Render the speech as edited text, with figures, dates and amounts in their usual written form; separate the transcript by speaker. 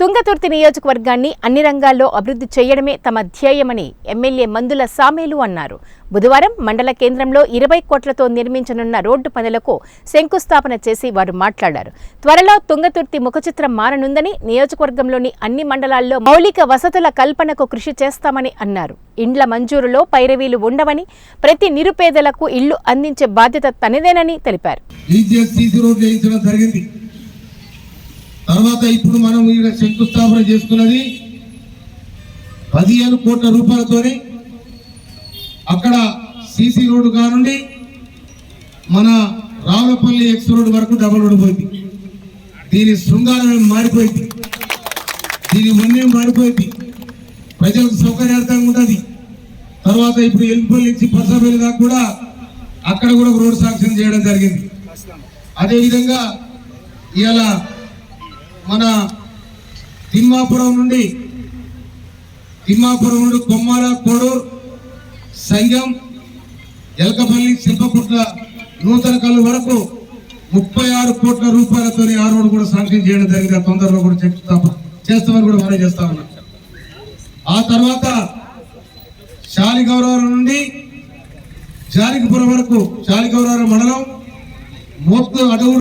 Speaker 1: తుంగతుర్తి నియోజకవర్గాన్ని అన్ని రంగాల్లో అభివృద్ధి చేయడమే తమ ధ్యేయమని ఎమ్మెల్యే మందుల సామేలు అన్నారు. బుధవారం మండల కేంద్రంలో 20 కోట్లతో నిర్మించనున్న రోడ్డు పనులకు శంకుస్థాపన చేసి వారు మాట్లాడారు. త్వరలో తుంగతుర్తి ముఖచిత్రం మారనుందని, నియోజకవర్గంలోని అన్ని మండలాల్లో మౌలిక వసతుల కల్పనకు కృషి చేస్తామని అన్నారు. ఇండ్ల మంజూరులో పైరవీలు ఉండవని, ప్రతి నిరుపేదలకు ఇళ్లు అందించే బాధ్యత తనదేనని తెలిపారు.
Speaker 2: తర్వాత ఇప్పుడు మనం ఈ శంకుస్థాపన చేసుకున్నది 15 కోట్ల రూపాయలతోనే అక్కడ సీసీ రోడ్డు కానుండి మన రావులపల్లి ఎక్స్ రోడ్ వరకు డబల్ రోడ్డు పోయింది. దీని శృంగారం మారిపోయింది, దీని వన్యం మారిపోయింది, ప్రజలకు సౌకర్యార్థంగా ఉంటుంది. తర్వాత ఇప్పుడు ఎల్పల్లి నుంచి పసపల్లి దాకా కూడా అక్కడ కూడా రోడ్ శాంక్షన్ చేయడం జరిగింది. అదేవిధంగా ఇలా మన తిమ్మాపురం నుండి కొమ్మాల, కోడూరు, సంగం, ఎలకపల్లి, శిల్పపుట్ల, నూతన కల్లు వరకు 36 కోట్ల రూపాయలతో ఆ రోడ్డు కూడా శాంక్షన్ చేయడం జరిగింది. తొందరలో కూడా చేస్తామని కూడా మనం చేస్తా ఉన్నాం. ఆ తర్వాత శాలిగౌరవరం నుండి జానకిపురం వరకు, శాలిగౌరవరం మండలం మొత్తం అడవులు